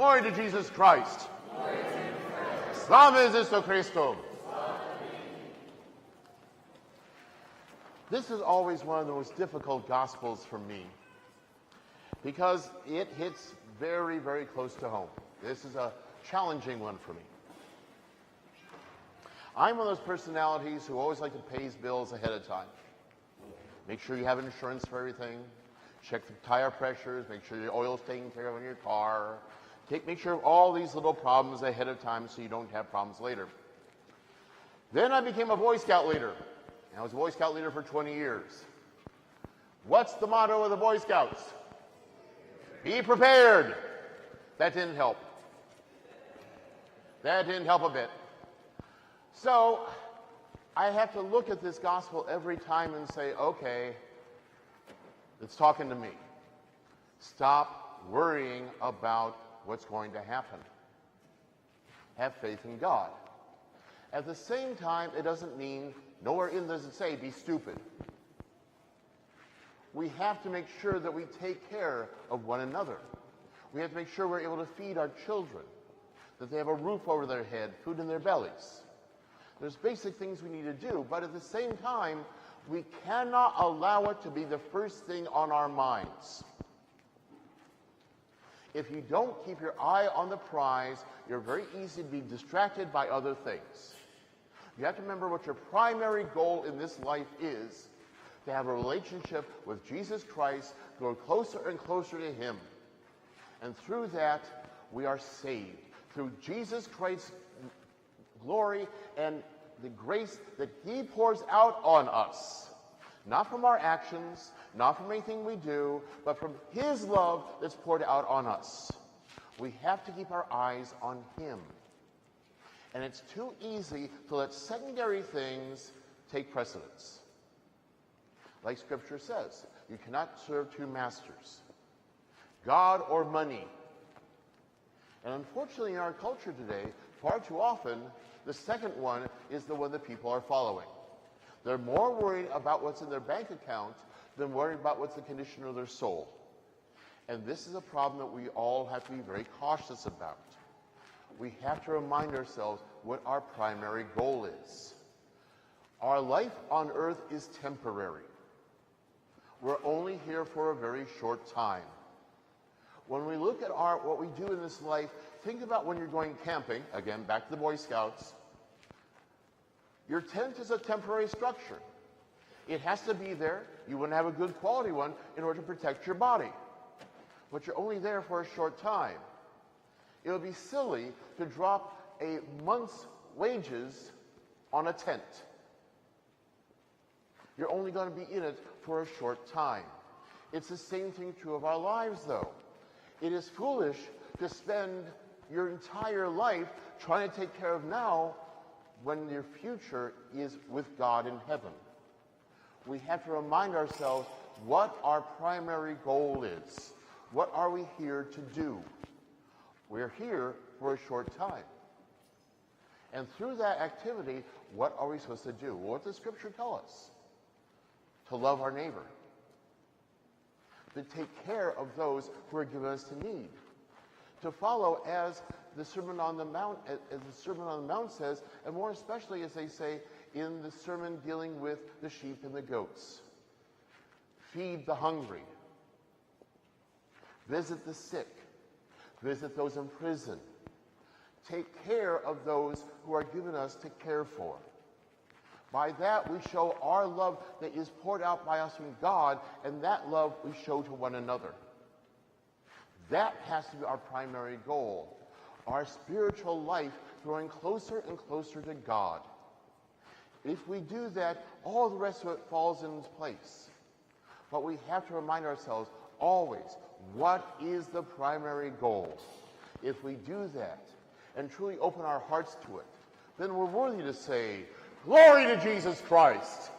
Glory to Jesus Christ. Slava Jesu Christum. This is always one of the most difficult gospels for me because it hits very, very close to home. This is a challenging one for me. I'm one of those personalities who always like to pay his bills ahead of time. Make sure you have insurance for everything. Check the tire pressures. Make sure your oil's taken care of in your car. Make sure of all these little problems ahead of time so you don't have problems later. Then I became a Boy Scout leader. I was a Boy Scout leader for 20 years. What's the motto of the Boy Scouts? Be prepared. That didn't help. That didn't help a bit. So I have to look at this gospel every time and say, okay, it's talking to me. Stop worrying about what's going to happen. Have faith in God. At the same time, it doesn't mean, nowhere in does it say, be stupid. We have to make sure that we take care of one another. We have to make sure we're able to feed our children, that they have a roof over their head, food in their bellies. There's basic things we need to do, but at the same time, we cannot allow it to be the first thing on our minds. If you don't keep your eye on the prize, you're very easy to be distracted by other things. You have to remember what your primary goal in this life is, to have a relationship with Jesus Christ, grow closer and closer to Him. And through that, we are saved. Through Jesus Christ's glory and the grace that He pours out on us. Not from our actions, not from anything we do, but from His love that's poured out on us. We have to keep our eyes on Him. And it's too easy to let secondary things take precedence. Like Scripture says, you cannot serve two masters, God or money. And unfortunately in our culture today, far too often, the second one is the one that people are following. They're more worried about what's in their bank account than worried about what's the condition of their soul. And this is a problem that we all have to be very cautious about. We have to remind ourselves what our primary goal is. Our life on earth is temporary. We're only here for a very short time. When we look at what we do in this life, think about when you're going camping, again, back to the Boy Scouts. Your tent is a temporary structure. It has to be there. You want to have a good quality one in order to protect your body. But you're only there for a short time. It would be silly to drop a month's wages on a tent. You're only going to be in it for a short time. It's the same thing true of our lives, though. It is foolish to spend your entire life trying to take care of now when your future is with God in heaven. We have to remind ourselves what our primary goal is. What are we here to do? We're here for a short time. And through that activity, what are we supposed to do? Well, what does Scripture tell us? To love our neighbor. To take care of those who are given us to need. To follow as the Sermon on the Mount, says, and more especially as they say in the sermon dealing with the sheep and the goats. Feed the hungry. Visit the sick. Visit those in prison. Take care of those who are given us to care for. By that we show our love that is poured out by us from God, and that love we show to one another. That has to be our primary goal. Our spiritual life growing closer and closer to God. If we do that, all the rest of it falls into place. But we have to remind ourselves always, what is the primary goal? If we do that and truly open our hearts to it, then we're worthy to say, glory to Jesus Christ.